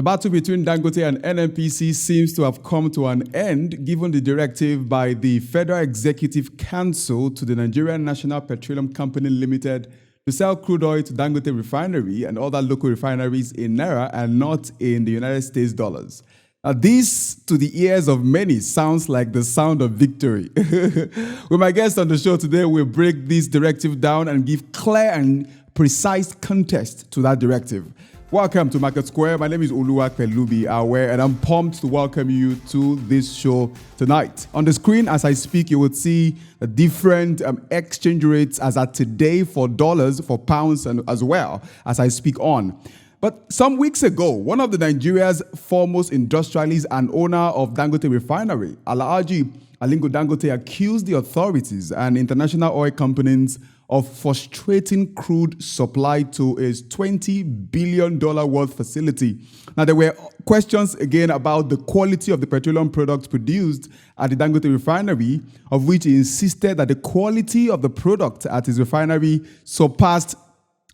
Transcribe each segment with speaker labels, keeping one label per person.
Speaker 1: The battle between Dangote and NNPC seems to have come to an end given the directive by the Federal Executive Council to the Nigerian National Petroleum Company Limited to sell crude oil to Dangote Refinery and other local refineries in naira and not in the United States dollars. Now, this, to the ears of many, sounds like the sound of victory. With my guest on the show today, we'll break this directive down and give clear and precise context to that directive. Welcome to MarketSquare. My name is Oluwapelubi Awe, and I'm pumped to welcome you to this show tonight. On the screen, as I speak, you would see the different exchange rates as at today for dollars, for pounds, and as well as I speak on. But some weeks ago, one of the Nigeria's foremost industrialists and owner of Dangote Refinery, Alhaji Aliko Dangote, accused the authorities and international oil companies of frustrating crude supply to its $20 billion worth facility. Now, there were questions again about the quality of the petroleum products produced at the Dangote Refinery, of which he insisted that the quality of the product at his refinery surpassed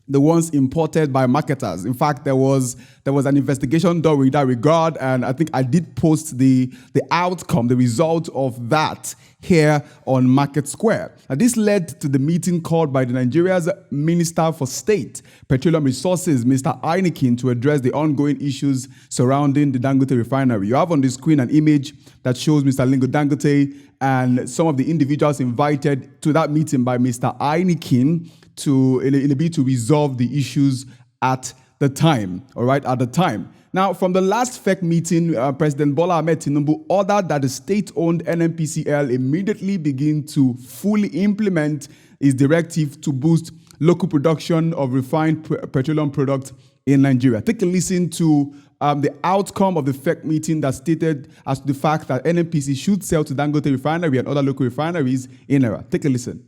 Speaker 1: the ones imported by marketers. In fact, there was an investigation done in that regard, and I think I did post the outcome, the result of that here on MarketSquare. And this led to the meeting called by the Nigeria's Minister for State, Petroleum Resources, Mr. Heineken, to address the ongoing issues surrounding the Dangote Refinery. You have on the screen an image that shows Mr. Aliko Dangote and some of the individuals invited to that meeting by Mr. Heineken in a bid to resolve the issues at the time, all right, at the time. Now, from the last FEC meeting, President Bola Ahmed Tinubu ordered that the state-owned NNPCL immediately begin to fully implement its directive to boost local production of refined petroleum products in Nigeria. Take a listen to the outcome of the FEC meeting that stated as to the fact that NNPC should sell to Dangote Refinery and other local refineries in naira. Take a listen.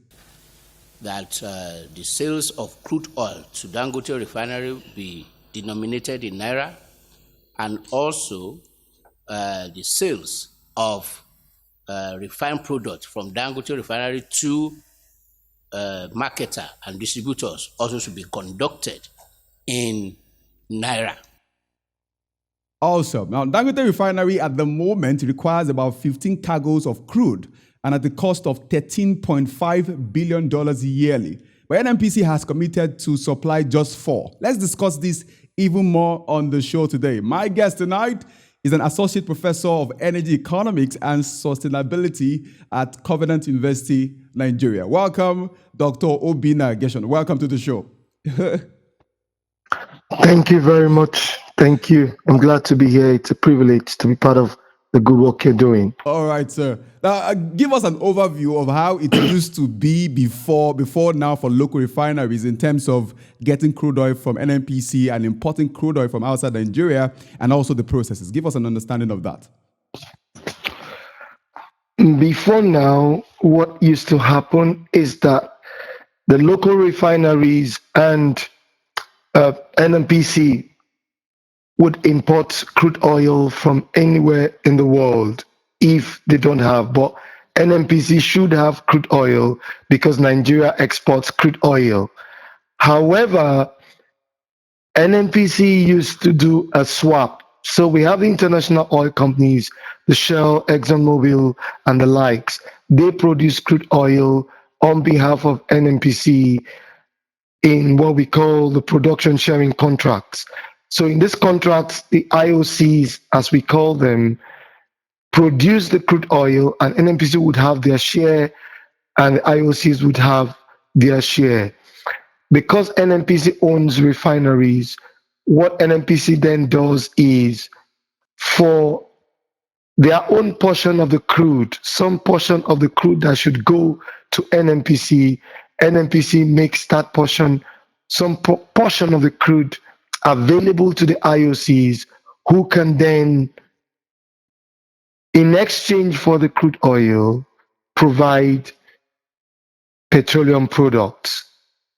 Speaker 2: That the sales of crude oil to Dangote Refinery be denominated in naira, and also the sales of refined products from Dangote Refinery to marketer and distributors also should be conducted in naira.
Speaker 1: Also, now Dangote Refinery at the moment requires about 15 cargoes of crude and at the cost of $13.5 billion yearly. But NNPC has committed to supply just 4. Let's discuss this even more on the show today. My guest tonight is an associate professor of energy economics and sustainability at Covenant University, Nigeria. Welcome, Dr. Obinah Gershon. Welcome to the show.
Speaker 3: Thank you very much. Thank you. I'm glad to be here. It's a privilege to be part of the good work you're doing.
Speaker 1: All right, sir. Now, give us an overview of how it used to be before now for local refineries in terms of getting crude oil from NNPC and importing crude oil from outside Nigeria, and also the processes. Give us an understanding of that.
Speaker 3: Before now, what used to happen is that the local refineries and NNPC would import crude oil from anywhere in the world if they don't have. But NNPC should have crude oil because Nigeria exports crude oil. However, NNPC used to do a swap. So we have international oil companies, the Shell, ExxonMobil, and the likes. They produce crude oil on behalf of NNPC in what we call the production sharing contracts. So in this contract, the IOCs, as we call them, produce the crude oil, and NNPC would have their share, and the IOCs would have their share. Because NNPC owns refineries, what NNPC then does is, for their own portion of the crude, some portion of the crude that should go to NNPC, NNPC makes that portion, some portion of the crude available to the IOCs, who can then, in exchange for the crude oil, provide petroleum products,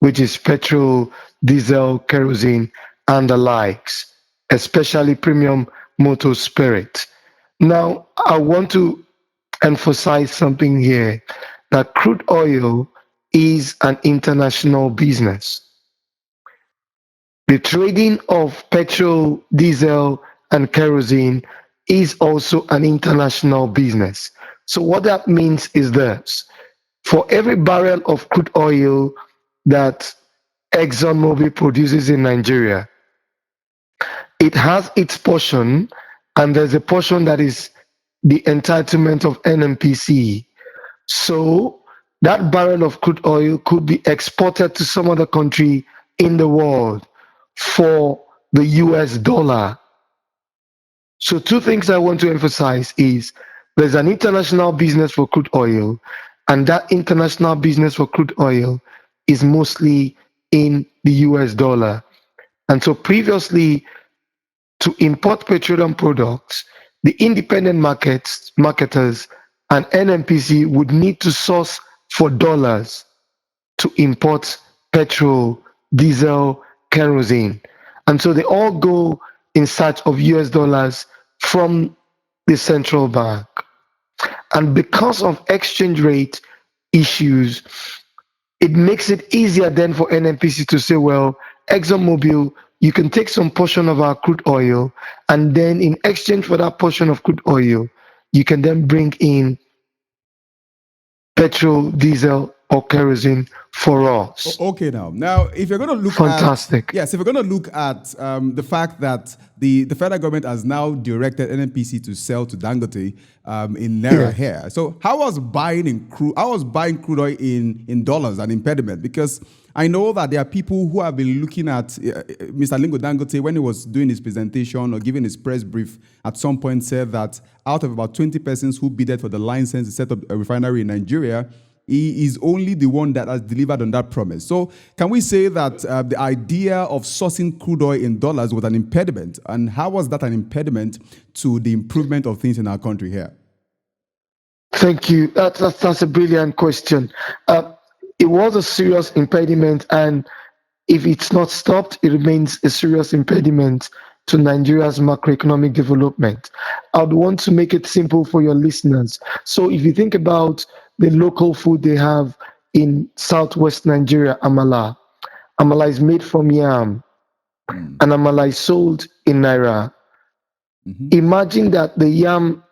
Speaker 3: which is petrol, diesel, kerosene, and the likes, especially premium motor spirit. Now, I want to emphasize something here, that crude oil is an international business. The trading of petrol, diesel, and kerosene is also an international business. So what that means is this: for every barrel of crude oil that ExxonMobil produces in Nigeria, it has its portion, and there's a portion that is the entitlement of NNPC. So that barrel of crude oil could be exported to some other country in the world for the US dollar. So two things I want to emphasize is there's an international business for crude oil, and that international business for crude oil is mostly in the US dollar. And so previously, to import petroleum products, the independent marketers and NNPC would need to source for dollars to import petrol, diesel, kerosene. And so they all go in search of US dollars from the central bank. And because of exchange rate issues, it makes it easier then for NNPC to say, well, ExxonMobil, you can take some portion of our crude oil, and then in exchange for that portion of crude oil, you can then bring in petrol, diesel, or kerosene for us.
Speaker 1: Okay, now, if you're going to look
Speaker 3: Fantastic.
Speaker 1: if you're going to look at the fact that the federal government has now directed NNPC to sell to Dangote in naira here. So how was buying crude oil in dollars an impediment? Because I know that there are people who have been looking at Mr. Lingo Dangote when he was doing his presentation or giving his press brief. At some point, said that out of about 20 persons who bidded for the license to set up a refinery in Nigeria, he is only the one that has delivered on that promise. So can we say that the idea of sourcing crude oil in dollars was an impediment? And how was that an impediment to the improvement of things in our country here?
Speaker 3: Thank you. That's a brilliant question. It was a serious impediment, and if it's not stopped, it remains a serious impediment to Nigeria's macroeconomic development. I'd want to make it simple for your listeners. So if you think about the local food they have in southwest Nigeria, amala. Amala is made from yam, and amala is sold in naira. Imagine that the yam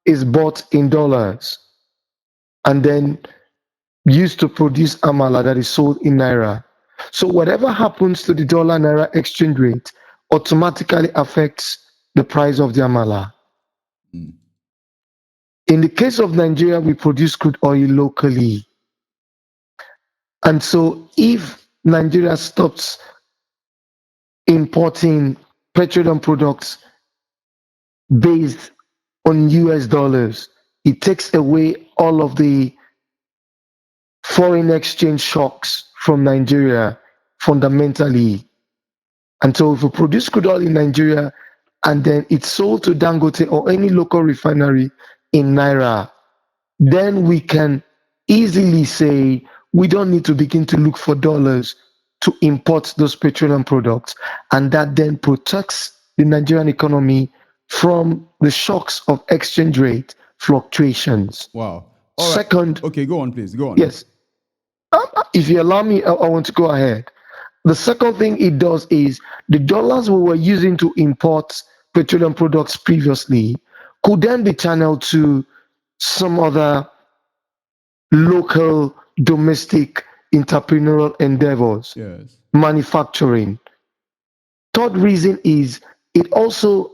Speaker 3: is bought in dollars and then used to produce amala that is sold in naira. So whatever happens to the dollar naira exchange rate automatically affects the price of the amala. In the case of Nigeria, we produce crude oil locally. And so if Nigeria stops importing petroleum products based on US dollars, it takes away all of the foreign exchange shocks from Nigeria fundamentally. And so if we produce crude oil in Nigeria and then it's sold to Dangote or any local refinery in naira, then we can easily say we don't need to begin to look for dollars to import those petroleum products. And that then protects the Nigerian economy from the shocks of exchange rate fluctuations.
Speaker 1: Wow. All right.
Speaker 3: Second,
Speaker 1: okay, go on, please. Go on.
Speaker 3: Yes. If you allow me, I want to go ahead. The second thing it does is the dollars we were using to import petroleum products previously could then be channeled to some other local domestic entrepreneurial endeavors,
Speaker 1: Yes.
Speaker 3: manufacturing. Third reason is it also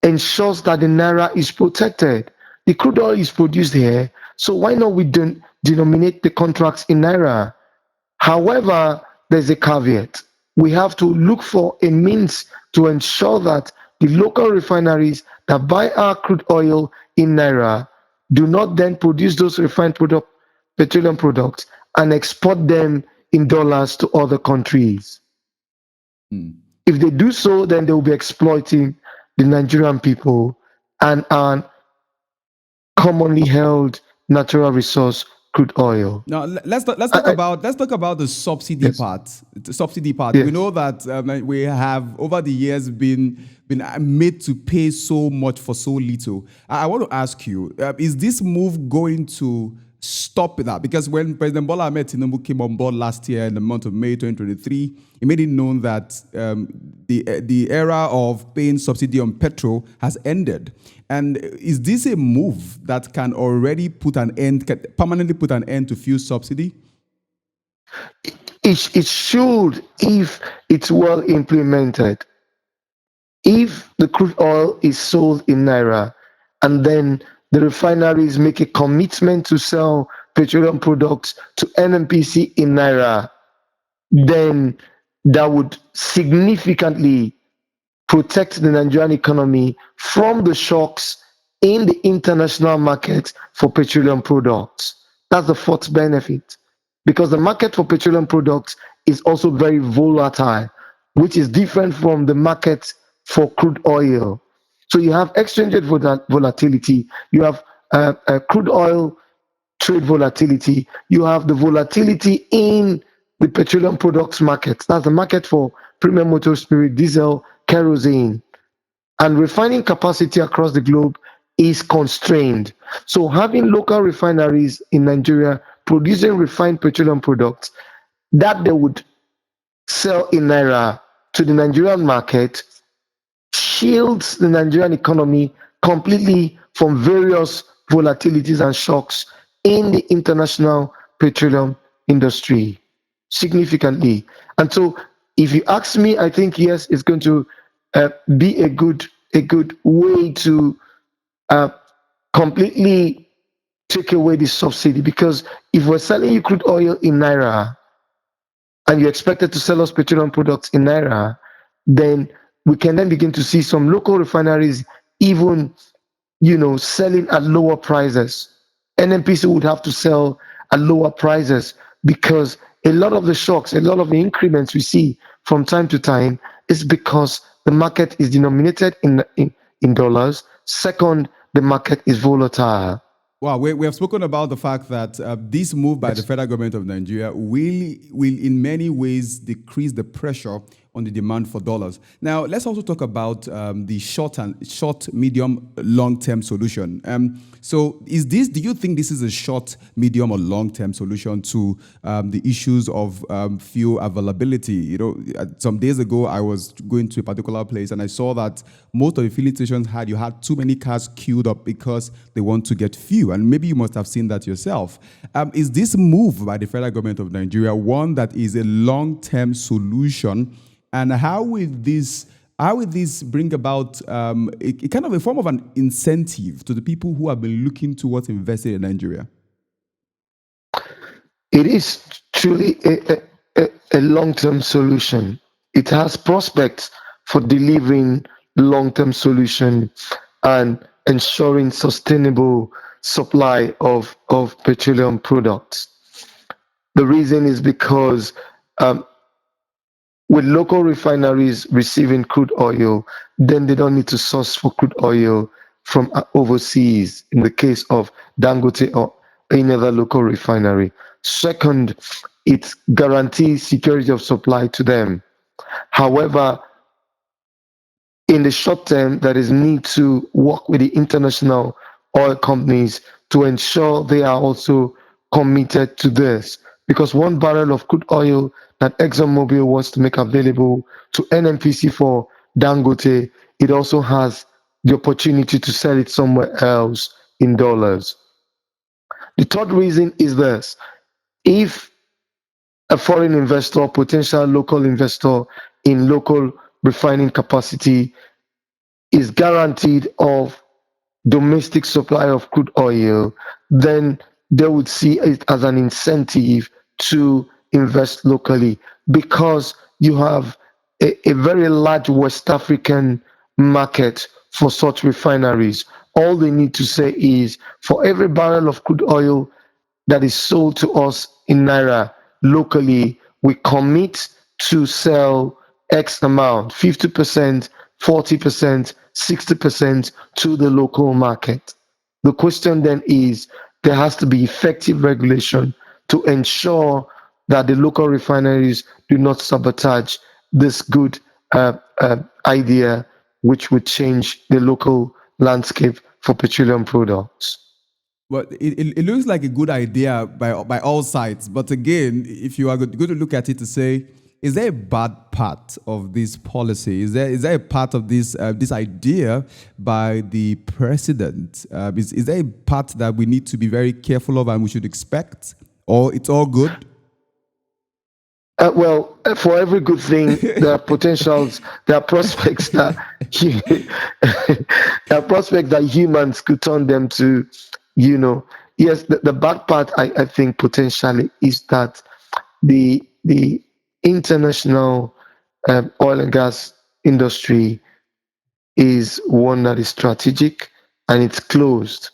Speaker 3: ensures that the naira is protected. The crude oil is produced here, so why not we denominate the contracts in naira? However, there's a caveat. We have to look for a means to ensure that the local refineries that buy our crude oil in naira do not then produce those refined petroleum products and export them in dollars to other countries. If they do so, then they will be exploiting the Nigerian people and our commonly held natural resource, crude oil.
Speaker 1: Now let's talk about the subsidy
Speaker 3: Yes.
Speaker 1: part. The subsidy part.
Speaker 3: Yes.
Speaker 1: We know that we have over the years been made to pay so much for so little. I want to ask you: is this move going to stop that? Because when President Bola Ahmed Tinubu came on board last year in the month of May 2023, he made it known that the era of paying subsidy on petrol has ended. And is this a move that can already permanently put an end to fuel subsidy?
Speaker 3: It should, if it's well implemented. If the crude oil is sold in naira and then the refineries make a commitment to sell petroleum products to NNPC in naira, then that would significantly protect the Nigerian economy from the shocks in the international market for petroleum products. That's the fourth benefit. Because the market for petroleum products is also very volatile, which is different from the market for crude oil. So you have exchange rate volatility, you have crude oil trade volatility, you have the volatility in the petroleum products market. That's the market for premium motor spirit, diesel, kerosene. And refining capacity across the globe is constrained. So having local refineries in Nigeria producing refined petroleum products that they would sell in naira to the Nigerian market shields the Nigerian economy completely from various volatilities and shocks in the international petroleum industry significantly. And so if you ask me, I think yes, it's going to be a good way to completely take away the subsidy, because if we're selling you crude oil in naira and you're expected to sell us petroleum products in naira, then we can then begin to see some local refineries even, selling at lower prices. NNPC would have to sell at lower prices because a lot of the shocks, a lot of the increments we see from time to time is because the market is denominated in dollars. Second, the market is volatile.
Speaker 1: Wow, we have spoken about the fact that this move by the federal government of Nigeria will in many ways decrease the pressure on the demand for dollars. Now, let's also talk about the short, medium, long-term solution. So do you think this is a short, medium, or long-term solution to the issues of fuel availability? Some days ago, I was going to a particular place and I saw that most of the filling stations you had too many cars queued up because they want to get fuel. And maybe you must have seen that yourself. Is this move by the federal government of Nigeria one that is a long-term solution? And how will this bring about a kind of a form of an incentive to the people who have been looking towards investing in Nigeria?
Speaker 3: It is truly a long-term solution. It has prospects for delivering long-term solution and ensuring sustainable supply of petroleum products. The reason is because with local refineries receiving crude oil, then they don't need to source for crude oil from overseas in the case of Dangote or any other local refinery. Second, it guarantees security of supply to them. However, in the short term, there is need to work with the international oil companies to ensure they are also committed to this. Because one barrel of crude oil that ExxonMobil wants to make available to NNPC for Dangote, it also has the opportunity to sell it somewhere else in dollars. The third reason is this: if a foreign investor, potential local investor in local refining capacity is guaranteed of domestic supply of crude oil, then they would see it as an incentive to invest locally, because you have a very large West African market for such refineries. All they need to say is, for every barrel of crude oil that is sold to us in naira locally, we commit to sell X amount, 50%, 40%, 60% to the local market. The question then is, there has to be effective regulation to ensure that the local refineries do not sabotage this good idea, which would change the local landscape for petroleum products.
Speaker 1: Well, it looks like a good idea by all sides. But again, if you are going to look at it to say, is there a bad part of this policy? Is there a part of this idea by the president? Is there a part that we need to be very careful of and we should expect? Or it's all good?
Speaker 3: For every good thing, there are potentials, there are prospects that there are prospects that humans could turn them to, you know. Yes, the bad part, I think, potentially is that the international oil and gas industry is one that is strategic and it's closed.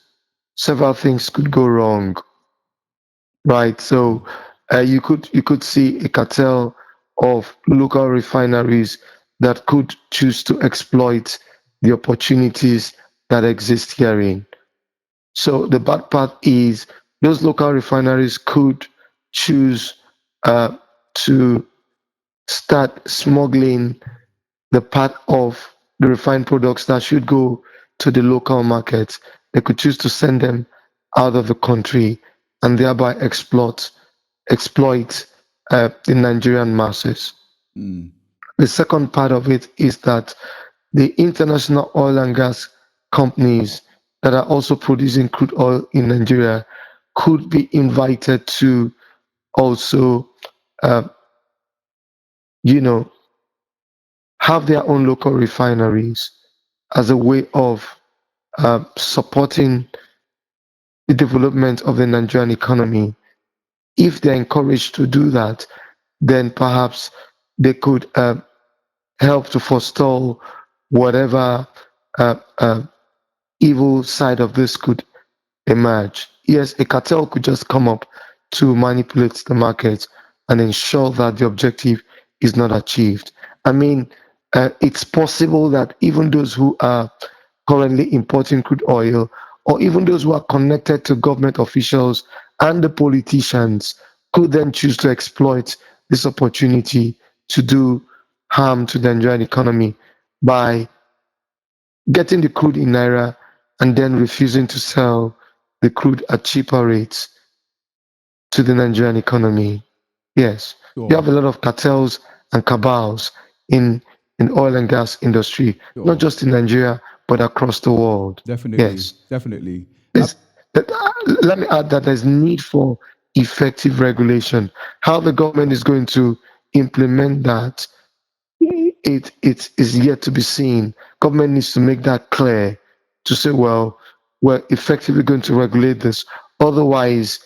Speaker 3: Several things could go wrong, right? So you could see a cartel of local refineries that could choose to exploit the opportunities that exist herein. So the bad part is those local refineries could choose to start smuggling the part of the refined products that should go to the local markets. They could choose to send them out of the country and thereby exploit the Nigerian masses. The second part of it is that the international oil and gas companies that are also producing crude oil in Nigeria could be invited to also, uh, you know, have their own local refineries as a way of supporting the development of the Nigerian economy. If they're encouraged to do that, then perhaps they could help to forestall whatever uh, uh, evil side of this could emerge. Yes, a cartel could just come up to manipulate the market and ensure that the objective is not achieved. I mean, it's possible that even those who are currently importing crude oil, or even those who are connected to government officials and the politicians, could then choose to exploit this opportunity to do harm to the Nigerian economy by getting the crude in naira and then refusing to sell the crude at cheaper rates to the Nigerian economy. Yes, you have a lot of cartels and cabals in oil and gas industry, not just in Nigeria but across the world.
Speaker 1: Definitely,
Speaker 3: Yes,
Speaker 1: definitely.
Speaker 3: let me add that there's need for effective regulation. How the government is going to implement that, it is yet to be seen. Government needs to make that clear to say, well, we're effectively going to regulate this. Otherwise,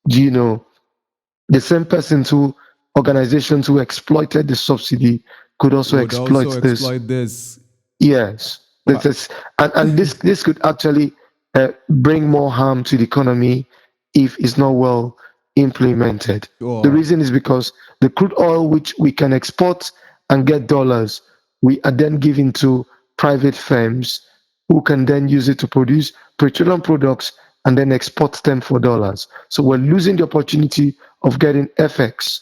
Speaker 3: you know, the same persons who organizations who exploited the subsidy could also
Speaker 1: Would
Speaker 3: exploit
Speaker 1: also
Speaker 3: this.
Speaker 1: exploit this.
Speaker 3: Yes, this is, and this could actually bring more harm to the economy if it's not well implemented. The reason is because the crude oil which we can export and get dollars, we are then giving to private firms who can then use it to produce petroleum products and then export them for dollars. So we're losing the opportunity of getting FX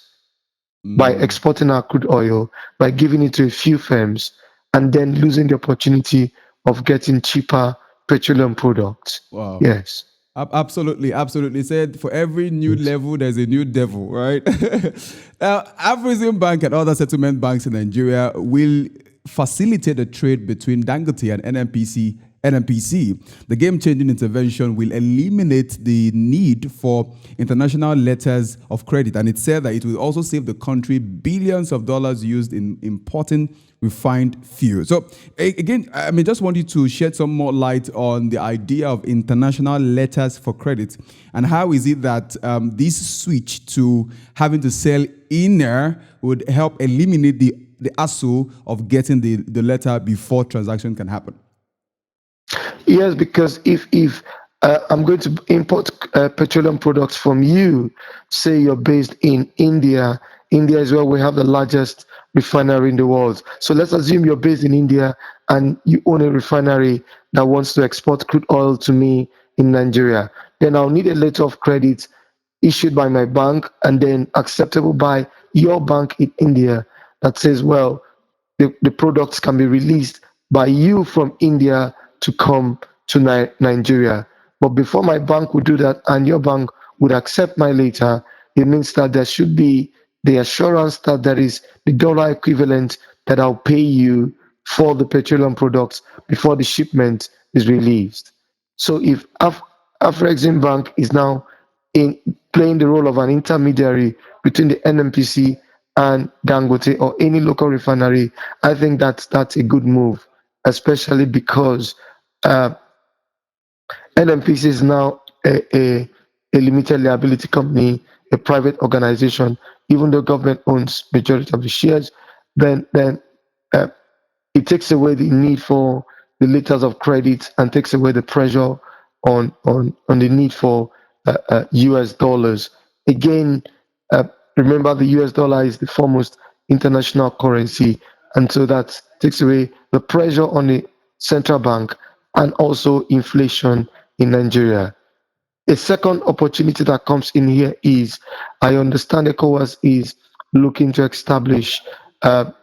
Speaker 3: by exporting our crude oil, by giving it to a few firms, and then losing the opportunity of getting cheaper petroleum products.
Speaker 1: Wow.
Speaker 3: Yes.
Speaker 1: Absolutely, absolutely. Said for every new level, there's a new devil, right? Now, Afrexim Bank and other settlement banks in Nigeria will facilitate the trade between Dangote and NNPC. The game-changing intervention will eliminate the need for international letters of credit, and it said that it will also save the country billions of dollars used in importing refined fuel. So again, I mean, just want you to shed some more light on the idea of international letters for credit, and how is it that this switch to having to sell inner would help eliminate the hassle of getting the letter before transaction can happen.
Speaker 3: Yes, because if I'm going to import petroleum products from you, say you're based in India. India is where we have the largest refinery in the world. So let's assume you're based in India and you own a refinery that wants to export crude oil to me in Nigeria. Then I'll need a letter of credit issued by my bank and then acceptable by your bank in India that says, well, the products can be released by you from India to come to Nigeria. But before my bank would do that and your bank would accept my letter, it means that there should be the assurance that there is the dollar equivalent that I'll pay you for the petroleum products before the shipment is released. So if Afrexim Bank is now in playing the role of an intermediary between the NNPC and Dangote or any local refinery, I think that's a good move, especially because NNPC is now a limited liability company, a private organization. Even though government owns majority of the shares, then uh, it takes away the need for the letters of credit and takes away the pressure on the need for US dollars. Again, uh, remember the US dollar is the foremost international currency, and so that takes away the pressure on the central bank and also inflation in Nigeria. A second opportunity that comes in here is I understand ECOWAS is looking to establish an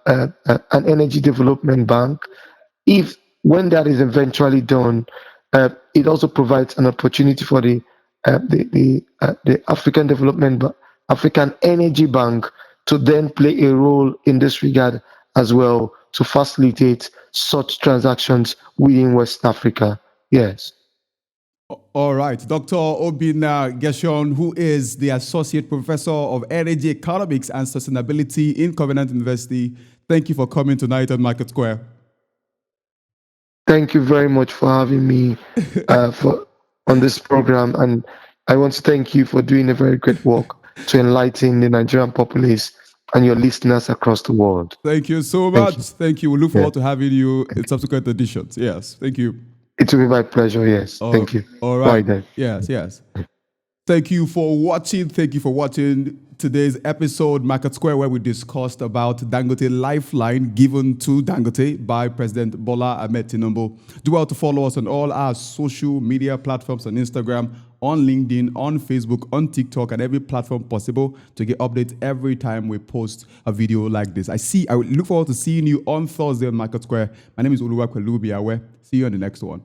Speaker 3: energy development bank. If when that is eventually done, it also provides an opportunity for the African Development African Energy Bank to then play a role in this regard as well to facilitate such transactions within West Africa. Yes.
Speaker 1: All right. Dr. Obinah Gershon, who is the Associate Professor of Energy Economics and Sustainability in Covenant University, thank you for coming tonight on MarketSquare.
Speaker 3: Thank you very much for having me on this program, and I want to thank you for doing a very great work to enlighten the Nigerian populace and your listeners across the world.
Speaker 1: Thank you so much. Thank you. We look forward to having you in subsequent editions. Yes. Thank you.
Speaker 3: It will be my pleasure. Yes. Thank you.
Speaker 1: All right.
Speaker 3: Bye then.
Speaker 1: Yes. Thank you for watching. Thank you for watching today's episode, MarketSquare, where we discussed about Dangote Lifeline given to Dangote by President Bola Ahmed Tinubu. Do well to follow us on all our social media platforms on Instagram, on LinkedIn, on Facebook, on TikTok, and every platform possible to get updates every time we post a video like this. I look forward to seeing you on Thursday on MarketSquare. My name is Oluwakwelu Biawe. See you on the next one.